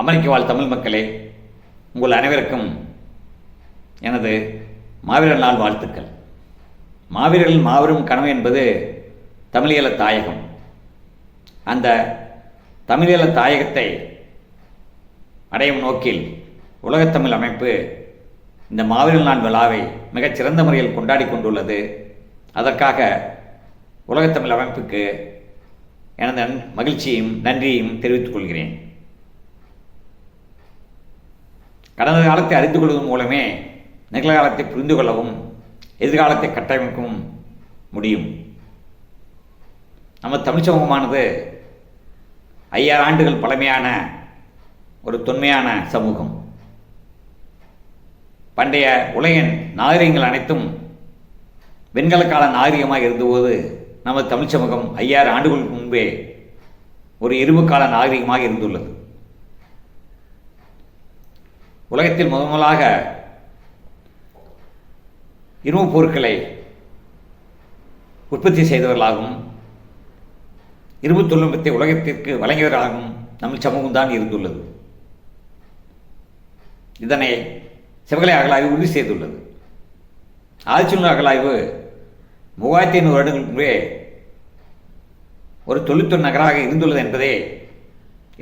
அமெரிக்க வாழ் தமிழ் மக்களே, உங்கள் அனைவருக்கும் எனது மாவீரர் நாள் வாழ்த்துக்கள். மாவீரர்கள் மாபெரும் கனவு என்பது தமிழீழ தாயகம். அந்த தமிழீழ தாயகத்தை அடையும் நோக்கில் உலகத்தமிழ் அமைப்பு இந்த மாவீரர் நாள் விழாவை மிகச்சிறந்த முறையில் கொண்டாடி கொண்டுள்ளது. அதற்காக உலகத்தமிழ் அமைப்புக்கு எனது மகிழ்ச்சியும் நன்றியையும் தெரிவித்துக் கொள்கிறேன். கடந்த காலத்தை அறிந்து கொள்வதன் மூலமே நிகழ்காலத்தை புரிந்து கொள்ளவும் எதிர்காலத்தை கட்டமைக்கவும் முடியும். நம்ம தமிழ் சமூகமானது 5000 ஆண்டுகள் பழமையான ஒரு தொன்மையான சமூகம். பண்டைய உலகின் நாகரிகங்கள் அனைத்தும் வெண்கல கால நாகரிகமாக இருந்தபோது நமது தமிழ் சமூகம் 5000 ஆண்டுகளுக்கு முன்பே ஒரு இரும்பு கால நாகரிகமாக இருந்துள்ளது. உலகத்தில் முதலாக இரும்பு பொருட்களை உற்பத்தி செய்தவர்களாகவும் இரும்பு தொழில்நுட்பத்தை உலகத்திற்கு வழங்கியவர்களாகவும் தமிழ் சமூகம்தான் இருந்துள்ளது. இதனை சிவகலை அகழாய்வு உறுதி செய்துள்ளது. ஆதிச்சநல்லூர் அகழாய்வு 3500 வருடங்களுக்கு முன்பே ஒரு தொழில்துறை நகராக இருந்துள்ளது என்பதை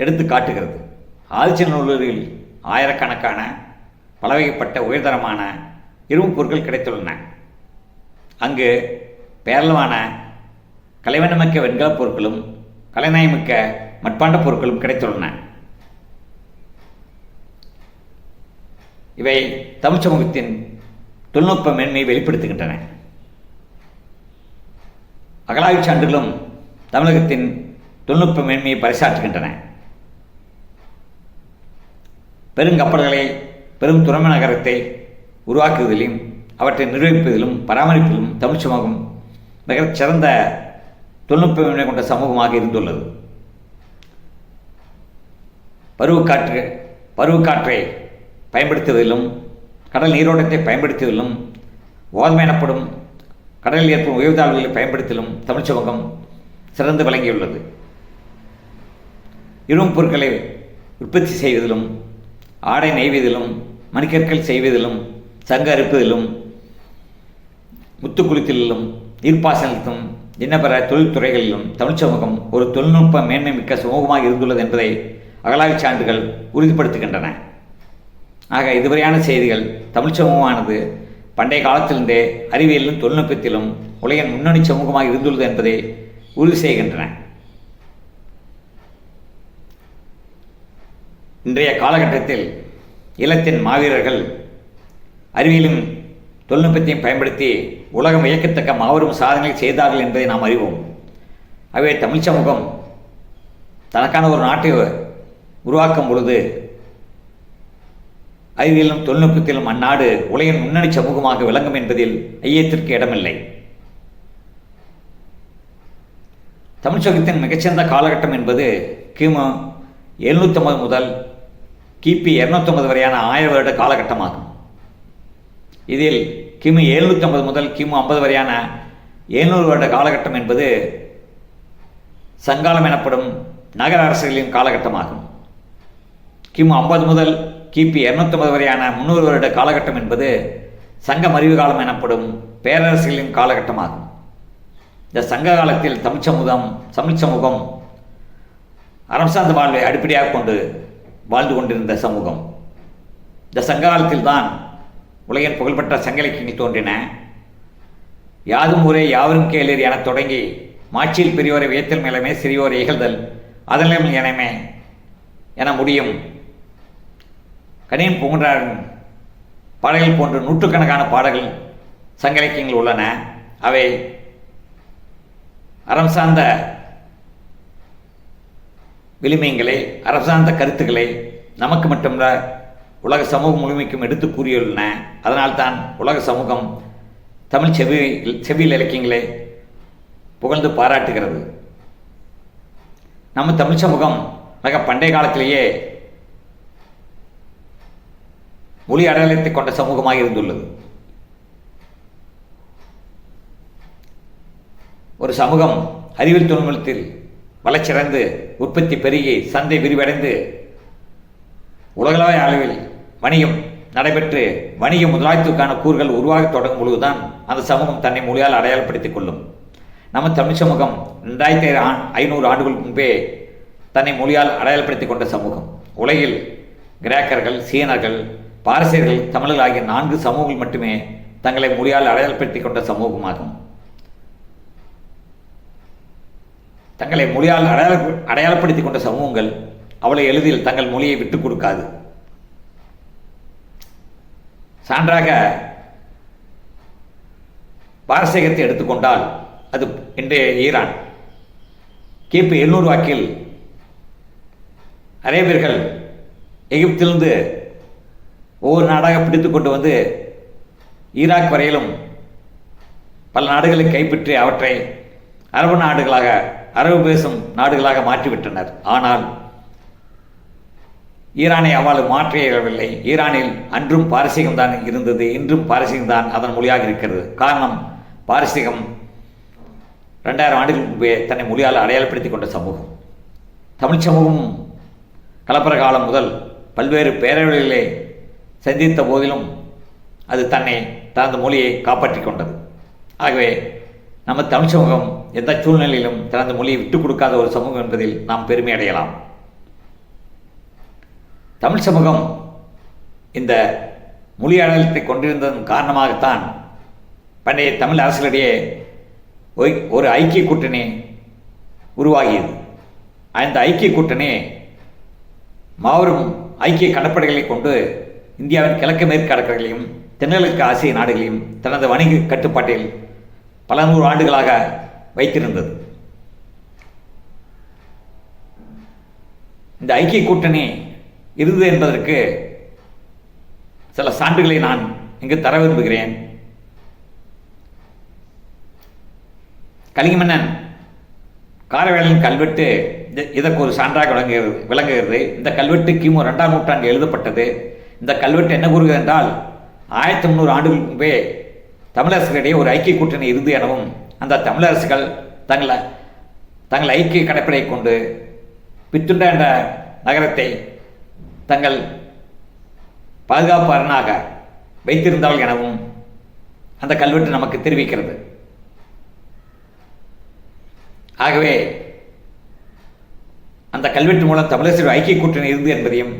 எடுத்து காட்டுகிறது. ஆதிச்சநல்லூரில் ஆயிரக்கணக்கான பலவகைப்பட்ட உயர்தரமான இரும்பு பொருட்கள் கிடைத்துள்ளன. அங்கு பேரளவான கலைவண்ணமிக்க வெண்கல பொருட்களும் கலைநயமிக்க மட்பாண்ட பொருட்களும் கிடைத்துள்ளன. இவை தமிழ் சமூகத்தின் தொழில்நுட்ப மேன்மையை வெளிப்படுத்துகின்றன. அகழாய்வு சான்றுகளும் தமிழகத்தின் தொழில்நுட்ப மேன்மையை பறைசாற்றுகின்றன. பெருங்கப்பல்களை பெரும் துறைமுக நகரத்தை உருவாக்குவதிலும் அவற்றை நிர்வகிப்பதிலும் பராமரிப்பதிலும் தமிழ் சமூகம் மிகச் சிறந்த தொழில்நுட்ப மேன்மை கொண்ட சமூகமாக இருந்துள்ளது. பருவக்காற்றை பயன்படுத்துவதிலும் கடல் நீரோட்டத்தை பயன்படுத்துவதிலும் ஓதமை எனப்படும் கடலில் ஏற்படும் உயர்தாழ்வுகளை பயன்படுத்திலும் தமிழ் சமூகம் சிறந்து விளங்கியுள்ளது. இரும்பு பொருட்களை உற்பத்தி செய்வதிலும் ஆடை நெய்வதிலும் மணிக்கற்கள் செய்வதிலும் சங்கு அறுப்பதிலும் முத்துக்குளித்தலிலும் நீர்ப்பாசனத்திலும் இன்னபிற தொழில்துறைகளிலும் தமிழ் சமூகம் ஒரு தொழில்நுட்ப மேன்மை மிக்க சமூகமாக இருந்துள்ளது என்பதை அகழாய்வு சான்றுகள் உறுதிப்படுத்துகின்றன. ஆக இதுவரையான செய்திகள் தமிழ் சமூகமானது பண்டைய காலத்திலிருந்தே அறிவியலிலும் தொழில்நுட்பத்திலும் உலகின் முன்னணி சமூகமாக இருந்துள்ளது என்பதை உறுதி செய்கின்றன. இன்றைய காலகட்டத்தில் ஈழத்தின் மாவீரர்கள் அறிவியலும் தொழில்நுட்பத்தையும் பயன்படுத்தி உலகம் வியக்கத்தக்க மாபெரும் சாதனைகள் செய்தார்கள் என்பதை நாம் அறிவோம். ஆகவே தமிழ் சமூகம் தனக்கான ஒரு நாட்டை உருவாக்கும் பொழுது அறிவியலும் தொழில்நுட்பத்திலும் அந்நாடு உலகின் முன்னணி சமூகமாக விளங்கும் என்பதில் ஐயத்திற்கு இடமில்லை. தமிழ் சமூகத்தின் மிகச்சிறந்த காலகட்டம் என்பது கிமு 750 முதல் கிபி 250 வரையான 1000 வருட காலகட்டமாகும். இதில் கிமு 750 முதல் கிமு 50 வரையான 700 வருட காலகட்டம் என்பது சங்காலம் எனப்படும் நகர அரசுகளின் காலகட்டமாகும். கிமு 50 முதல் கிபி 250 வரையான 300 வருட காலகட்டம் என்பது சங்க மறிவு காலம் எனப்படும் பேரரசுகளின் காலகட்டமாகும். இந்த சங்க காலத்தில் தமிழ் சமூகம் அறம் சார்ந்த வாழ்வை அடிப்படையாக கொண்டு வாழ்ந்து கொண்டிருந்த சமூகம். இந்த சங்க காலத்தில் தான் உலகின் புகழ்பெற்ற சங்க இலக்கியங்கள் தோன்றின. யாதும் ஊரே யாவரும் கேளீர் என தொடங்கி மாட்சியில் பெரியோரை வியத்தல் மேலமே சிறியோரை இகழ்தல் அதனிலும் எனமே என முடியும் கணியன் பூங்குன்றாரின் பாடல்கள் போன்று நூற்றுக்கணக்கான பாடல்கள் சங்க இலக்கியங்கள் உள்ளன. அவை அறம் சார்ந்த விளிமயங்களை அரசார்ந்த கருத்துக்களை நமக்கு மட்டுமல்ல உலக சமூகம் முழுமைக்கும் எடுத்து கூறியுள்ளன. அதனால்தான் உலக சமூகம் தமிழ் செவ்வியல் இலக்கியங்களை புகழ்ந்து பாராட்டுகிறது. நம்ம தமிழ் சமூகம் மிக பண்டைய காலத்திலேயே மொழி அடையாளத்தை கொண்ட சமூகமாக இருந்துள்ளது. ஒரு சமூகம் அறிவியல் தொழில்நுட்பத்தில் வளர்ச்சியடைந்து உற்பத்தி பெருகி சந்தை விரிவடைந்து உலகளாவிய அளவில் வணிகம் நடைபெற்று வணிக முதலாளித்துவக்கான கூறுகள் உருவாக தொடங்கும் பொழுதுதான் அந்த சமூகம் தன்னை மொழியால் அடையாளப்படுத்திக் கொள்ளும். நம்ம தமிழ் சமூகம் 2500 ஆண்டுகளுக்கு முன்பே தன்னை மொழியால் அடையாளப்படுத்திக் கொண்ட சமூகம். உலகில் கிரேக்கர்கள், சீனர்கள், பாரசீகர்கள், தமிழர்கள் ஆகிய 4 சமூகங்கள் மட்டுமே தங்களை மொழியால் அடையாளப்படுத்திக் கொண்ட சமூகமாகும். தங்களை மொழியால் அடையாளப்படுத்திக் கொண்ட சமூகங்கள் அவ்வளவு எளிதில் தங்கள் மொழியை விட்டுக் கொடுக்காது. சான்றாக பாரசீகத்தை எடுத்துக்கொண்டால் அது இன்றைய ஈரான். கிபி 700 வாக்கில் அரேபியர்கள் எகிப்திலிருந்து ஒவ்வொரு நாடாக பிடித்து கொண்டு வந்து ஈராக் வரையிலும் பல நாடுகளை கைப்பற்றி அவற்றை அரபு நாடுகளாக, அரபு பேசும் நாடுகளாக மாற்றிவிட்டனர். ஆனால் ஈரானை அவ்வாறு மாற்றியவில்லை. ஈரானில் அன்றும் பாரசீகம்தான் இருந்தது, இன்றும் பாரசீகம்தான் அதன் மொழியாக இருக்கிறது. காரணம், பாரசீகம் 2000 ஆண்டுகளுக்கு முன்பே தன்னை மொழியால் அடையாளப்படுத்திக் கொண்ட சமூகம். தமிழ் சமூகம் கலப்பர காலம் முதல் பல்வேறு பேரவைகளிலே சந்தித்த போதிலும் அது தனது மொழியை காப்பாற்றிக் கொண்டது. ஆகவே நம்ம தமிழ் சமூகம் எந்த சூழ்நிலையிலும் தனது மொழியை விட்டுக் கொடுக்காத ஒரு சமூகம் என்பதில் நாம் பெருமை அடையலாம். தமிழ் சமூகம் இந்த மொழி அடையாளத்தை கொண்டிருந்ததன் காரணமாகத்தான் பண்டைய தமிழ் அரசுகளிடையே ஒரு ஐக்கிய கூட்டணி உருவாகியது. அந்த ஐக்கிய கூட்டணி மாபெரும் ஐக்கிய கடற்படைகளை கொண்டு இந்தியாவின் கிழக்கு மேற்கு கடற்கரைகளையும் தென்கிழக்கு ஆசிய நாடுகளையும் தனது வணிக கட்டுப்பாட்டில் பல 100 ஆண்டுகளாக வைத்திருந்தது. இந்த ஐக்கிய கூட்டணி இருந்தது என்பதற்கு சில சான்றுகளை நான் இங்கு தர விரும்புகிறேன். கலிங்க மன்னன் காரவேலன் கல்வெட்டு இதற்கு ஒரு சான்றாக விளங்குகிறது. இந்த கல்வெட்டு கிமு 2ஆம் நூற்றாண்டு எழுதப்பட்டது. இந்த கல்வெட்டு என்ன கூறுகிறது என்றால், 1300 ஆண்டுகளுக்கு முன்பே தமிழரசுகளிடையே ஒரு ஐக்கிய கூட்டணி இருந்து எனவும், அந்த தமிழரசுகள் தங்கள் ஐக்கிய கடற்படையை கொண்டு பித்துண்ட என்ற நகரத்தை தங்கள் பாதுகாப்பு அரணாக வைத்திருந்தார்கள் எனவும் அந்த கல்வெட்டு நமக்கு தெரிவிக்கிறது. ஆகவே அந்த கல்வெட்டு மூலம் தமிழரசுகள் ஐக்கிய கூட்டணி இருந்து என்பதையும்,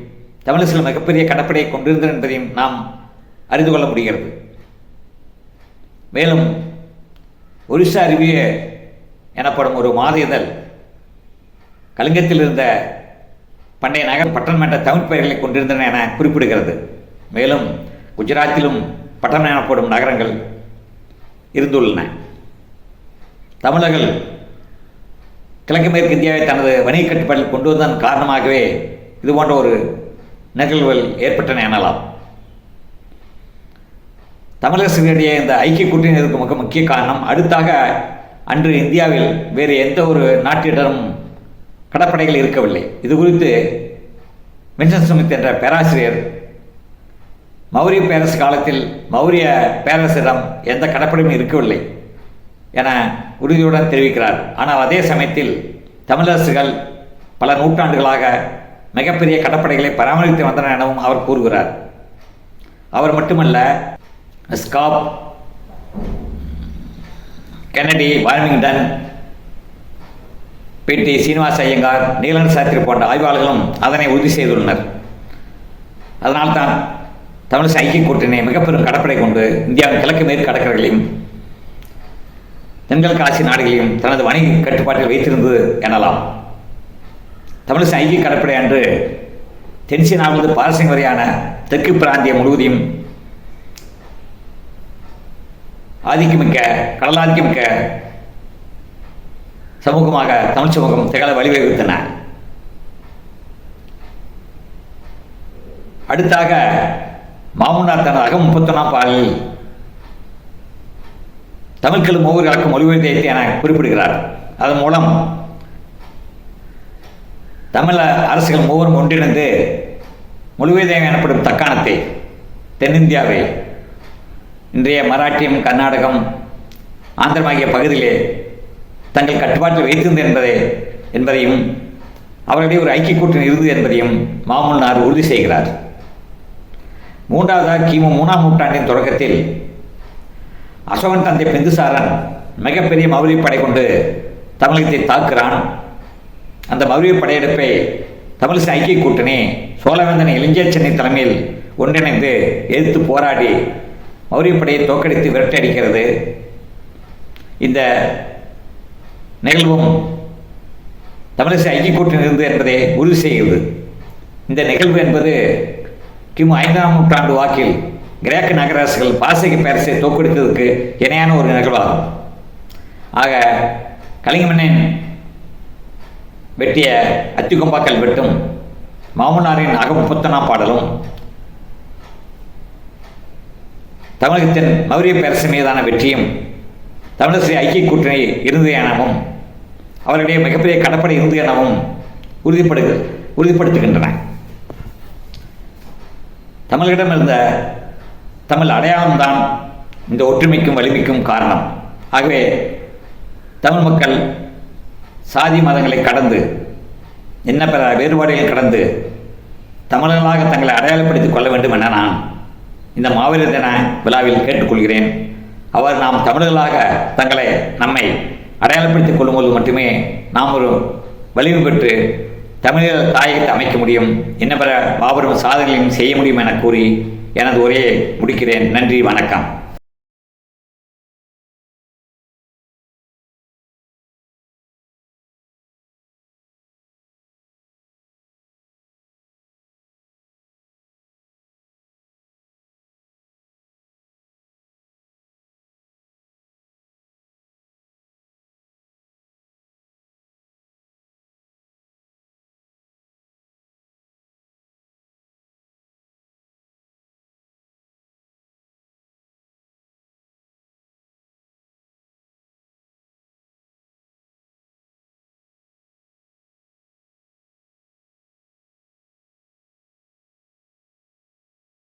தமிழரசுகள் மிகப்பெரிய கடற்படையை கொண்டிருந்தனர் என்பதையும் நாம் அறிந்து கொள்ள முடிகிறது. மேலும் ஒரிசா ரிவ்யூ எனப்படும் ஒரு மாத இதழ் கலிங்கத்தில் இருந்த பண்டைய நகர் பட்டணம் என்ற தமிழ் பெயர்களை கொண்டிருந்தன என குறிப்பிடுகிறது. மேலும் குஜராத்திலும் பட்டணம் எனப்படும் நகரங்கள் இருந்துள்ளன. தமிழர்கள் கிழக்கு மேற்கு இந்தியாவை தனது வணிக கட்டுப்பாட்டில் கொண்டு வந்ததன் காரணமாகவே இது போன்ற ஒரு நிகழ்வுகள் ஏற்பட்டன எனலாம். தமிழரசுகளிடையே இந்த ஐக்கிய கூட்டணி இருக்கும் மிக முக்கிய காரணம், அடுத்தாக அன்று இந்தியாவில் வேறு எந்த ஒரு நாட்டிடமும் கடற்படைகள் இருக்கவில்லை. இது குறித்து வின்சென்ட் ஸ்மித் என்ற பேராசிரியர் மௌரிய பேரரசு காலத்தில் மௌரிய பேரரசிடம் எந்த கடற்படையும் இருக்கவில்லை என உறுதியுடன் தெரிவிக்கிறார். ஆனால் அதே சமயத்தில் தமிழரசுகள் பல நூற்றாண்டுகளாக மிகப்பெரிய கடற்படைகளை பராமரித்து வந்தனர் எனவும் அவர் கூறுகிறார். அவர் மட்டுமல்ல, Schoff, Kennedy, Warmington, P T. Srinivasa Iyengar, Neelan Sastri போன்ற ஆய்வாளர்களும் அதனை உறுதி செய்துள்ளனர். அதனால்தான் தமிழ் ஐக்கிய கூட்டணி மிகப்பெரும் கடற்படை கொண்டு இந்தியாவின் கிழக்கு மேற்கு கடற்கரைகளையும் தென்கிழக்கு ஆசிய நாடுகளையும் தனது வணிக கட்டுப்பாட்டில் வைத்திருந்தது எனலாம். தமிழ் ஐக்கிய கடற்படை அன்று தென்சீனாவிலிருந்து பாரசீகம் வரையான தெற்கு பிராந்தியம் முழுவதையும் ஆதிக்கமிக்க கடலாதிக்கமிக்க சமூகமாக தமிழ் சமூகம் திகழ வழிவகுத்தன. அடுத்தாக மாமுன்னார் தனது அகம் 31ஆம் பாடலில் தமிழ்களும் ஒவ்வொரு கலக்கும் மொழிபெயர்த்து என குறிப்பிடுகிறார். அதன் மூலம் தமிழ் அரசுகள் ஒவ்வொரும் ஒன்றிணைந்து மொழிபெயர்ப்பு எனப்படும் தக்காணத்தை, தென்னிந்தியாவை, இன்றைய மராட்டியம், கர்நாடகம், ஆந்திரம் ஆகிய பகுதியிலே தங்கள் கட்டுப்பாட்டில் வைத்திருந்தது என்பதையும் அவர்களிடையே ஒரு ஐக்கிய கூட்டணி இருந்தது என்பதையும் மாமூல்னார் உறுதி செய்கிறார். மூன்றாவதாக கிமு 3ஆம் நூற்றாண்டின் தொடக்கத்தில் அசோகன் தந்தை பிந்துசாரன் மிகப்பெரிய மௌரிய படை கொண்டு தமிழகத்தை தாக்குகிறான். அந்த மௌரிய படையெடுப்பை தமிழிசை ஐக்கிய கூட்டணி சோழவேந்தன் இளஞ்சேச்சனை தலைமையில் ஒன்றிணைந்து எதிர்த்து போராடி மௌரிய படையை தோற்கடித்து விரட்டடிக்கிறது. இந்த நிகழ்வும் தமிழிசை ஐக்கிய கூட்டணி இருந்தது என்பதை உறுதி செய்கிறது. இந்த நிகழ்வு என்பது கிமு 5ஆம் நூற்றாண்டு வாக்கில் கிரேக்க நகரரசுகள் பாரசீக பேரரசை தோற்கடித்ததற்கு இணையான ஒரு நிகழ்வாகும். ஆக கலிங்க மன்னன் வெட்டிய அத்திகொம்பாக்கல் வெட்டும் மாமனாரின் அகமுப்பத்தனாம் பாடலும் தமிழகத்தின் மௌரிய பேரரசு மீதான வெற்றியும் தமிழிசை ஐக்கிய கூட்டணி இருந்தது எனவும் அவருடைய மிகப்பெரிய கடற்படை இருந்தது எனவும் உறுதிப்படுத்துகின்றன. தமிழரிடம் இருந்த தமிழ் அடையாளம்தான் இந்த ஒற்றுமைக்கும் வலிமைக்கும் காரணம். ஆகவே தமிழ் மக்கள் சாதி மதங்களை கடந்து என்ன பிற வேறுபாடுகளை கடந்து தமிழர்களாக தங்களை அடையாளப்படுத்திக் கொள்ள வேண்டும் என நான் இந்த மாவீரர் தின விழாவில் கேட்டுக்கொள்கிறேன். அவர் நாம் தமிழர்களாக நம்மை அடையாளப்படுத்திக் கொள்ளும்போது மட்டுமே நாம் ஒரு வலிமை பெற்று தமிழர் தாயகத்தை அமைக்க முடியும், என்ன பிற மாபெரும் சாதனைகளையும் செய்ய முடியும் என கூறி எனது உரையை முடிக்கிறேன். நன்றி, வணக்கம்.